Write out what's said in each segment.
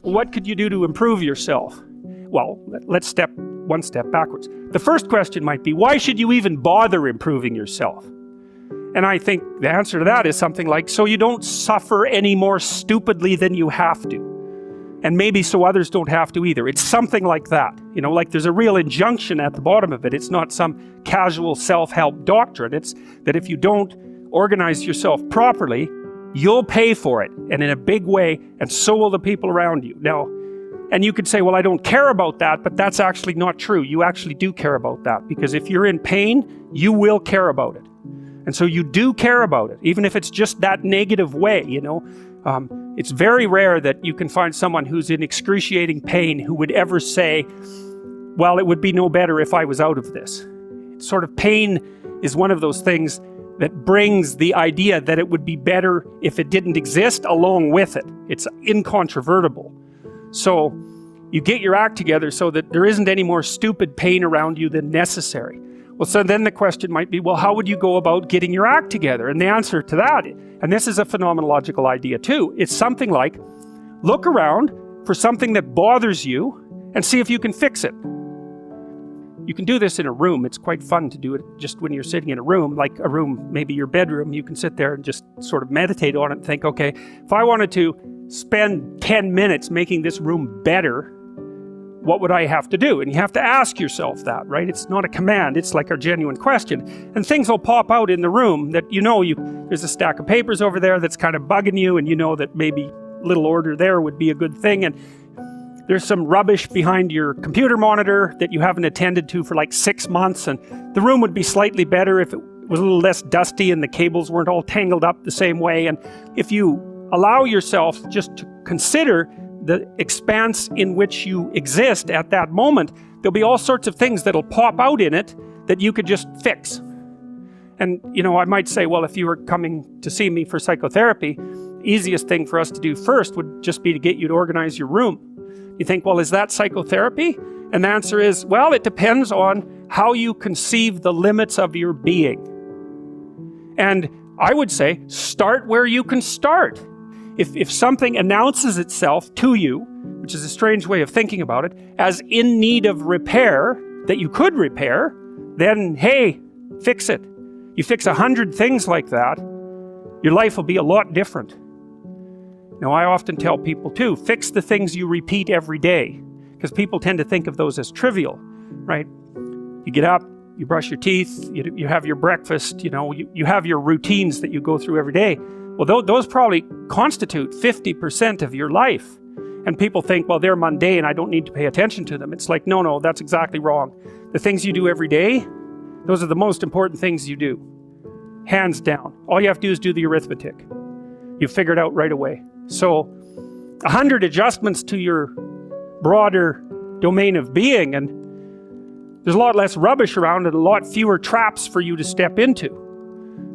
What could you do to improve yourself? Well, let's step one step backwards. The first question might be, why should you even bother improving yourself? And I think the answer to that is something like, so you don't suffer any more stupidly than you have to. And maybe so others don't have to either. It's something like that. You know, like there's a real injunction at the bottom of it. It's not some casual self-help doctrine. It's that if you don't organize yourself properly, you'll pay for it, and in a big way, and so will the people around you. Now, and you could say, well, I don't care about that, but that's actually not true. You actually do care about that, because if you're in pain, you will care about it. And so you do care about it, even if it's just that negative way, you know. It's very rare that you can find someone who's in excruciating pain who would ever say, well, it would be no better if I was out of this. Sort of pain is one of those things that brings the idea that it would be better if it didn't exist along with it. It's incontrovertible. So you get your act together so that there isn't any more stupid pain around you than necessary. Well, so then the question might be, well, how would you go about getting your act together? And the answer to that, and this is a phenomenological idea too, it's something like, look around for something that bothers you and see if you can fix it. You can do this in a room. It's quite fun to do it just when you're sitting in a room, like a room, maybe your bedroom. You can sit there and just sort of meditate on it and think, okay, if I wanted to spend 10 minutes making this room better, what would I have to do? And you have to ask yourself that, right? It's not a command, it's like a genuine question. And things will pop out in the room that you know, there's a stack of papers over there that's kind of bugging you, and you know that maybe little order there would be a good thing, and there's some rubbish behind your computer monitor that you haven't attended to for like 6 months, and the room would be slightly better if it was a little less dusty and the cables weren't all tangled up the same way. And if you allow yourself just to consider the expanse in which you exist at that moment, there'll be all sorts of things that'll pop out in it that you could just fix. And you know, I might say, well, if you were coming to see me for psychotherapy, easiest thing for us to do first would just be to get you to organize your room. You think, well, is that psychotherapy? And the answer is, well, it depends on how you conceive the limits of your being. And I would say, start where you can start. If something announces itself to you, which is a strange way of thinking about it, as in need of repair, that you could repair, then, hey, fix it. You fix 100 things like that, your life will be a lot different. Now, I often tell people too, fix the things you repeat every day, because people tend to think of those as trivial, right? You get up, you brush your teeth, you have your breakfast, you know, you have your routines that you go through every day. Well, those probably constitute 50% of your life. And people think, well, they're mundane, I don't need to pay attention to them. It's like, no, that's exactly wrong. The things you do every day, those are the most important things you do. Hands down. All you have to do is do the arithmetic. You figure it out right away. So 100 adjustments to your broader domain of being, and there's a lot less rubbish around and a lot fewer traps for you to step into.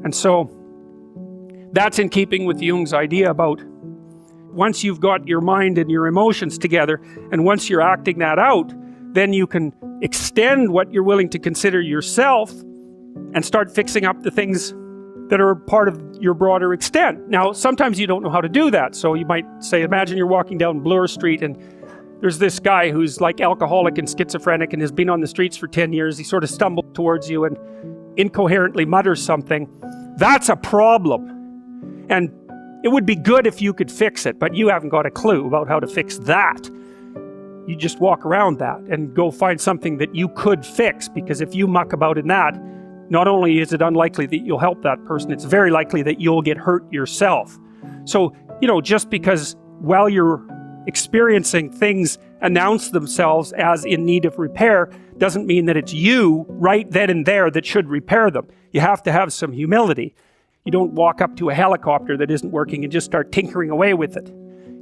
And so that's in keeping with Jung's idea about once you've got your mind and your emotions together, and once you're acting that out, then you can extend what you're willing to consider yourself and start fixing up the things that are part of your broader extent. Now, sometimes you don't know how to do that. So you might say, imagine you're walking down Bloor Street and there's this guy who's like alcoholic and schizophrenic and has been on the streets for 10 years. He sort of stumbled towards you and incoherently mutters something. That's a problem. And it would be good if you could fix it, but you haven't got a clue about how to fix that. You just walk around that and go find something that you could fix, because if you muck about in that, not only is it unlikely that you'll help that person, it's very likely that you'll get hurt yourself. So, you know, just because while you're experiencing things announce themselves as in need of repair, doesn't mean that it's you right then and there that should repair them. You have to have some humility. You don't walk up to a helicopter that isn't working and just start tinkering away with it.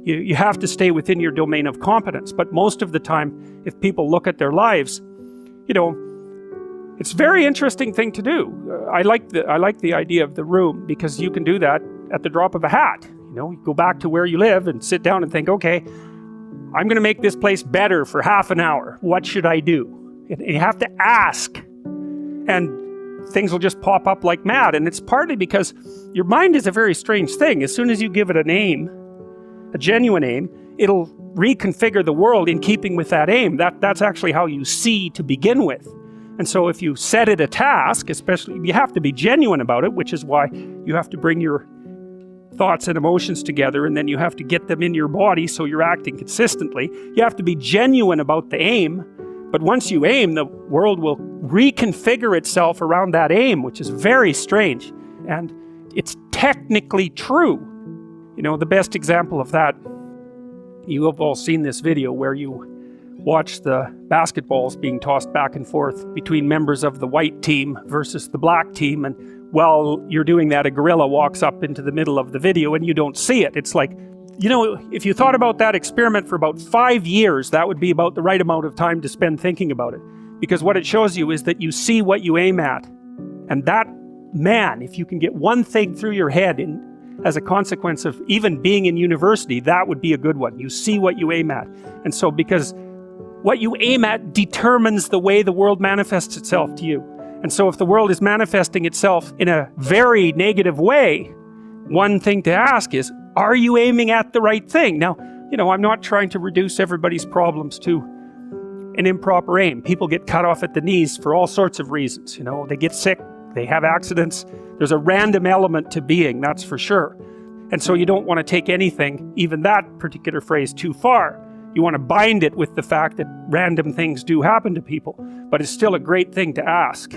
You have to stay within your domain of competence. But most of the time, if people look at their lives, you know, it's a very interesting thing to do. I like the idea of the room, because you can do that at the drop of a hat. You know, you go back to where you live and sit down and think, okay, I'm going to make this place better for half an hour. What should I do? And you have to ask. And things will just pop up like mad. And it's partly because your mind is a very strange thing. As soon as you give it a name, a genuine aim, it'll reconfigure the world in keeping with that aim. That's actually how you see to begin with. And so if you set it a task, especially, you have to be genuine about it, which is why you have to bring your thoughts and emotions together, and then you have to get them in your body so you're acting consistently. You have to be genuine about the aim, but once you aim, the world will reconfigure itself around that aim, which is very strange. And it's technically true. You know, the best example of that, you have all seen this video where you watch the basketballs being tossed back and forth between members of the white team versus the black team, and while you're doing that, a gorilla walks up into the middle of the video and you don't see it. It's like, you know, if you thought about that experiment for about 5 years, that would be about the right amount of time to spend thinking about it. Because what it shows you is that you see what you aim at. And that, man, if you can get one thing through your head as a consequence of even being in university, that would be a good one. You see what you aim at. And so because what you aim at determines the way the world manifests itself to you. And so if the world is manifesting itself in a very negative way, one thing to ask is, are you aiming at the right thing? Now, you know, I'm not trying to reduce everybody's problems to an improper aim. People get cut off at the knees for all sorts of reasons. You know, they get sick, they have accidents. There's a random element to being, that's for sure. And so you don't want to take anything, even that particular phrase, too far. You want to bind it with the fact that random things do happen to people, but it's still a great thing to ask.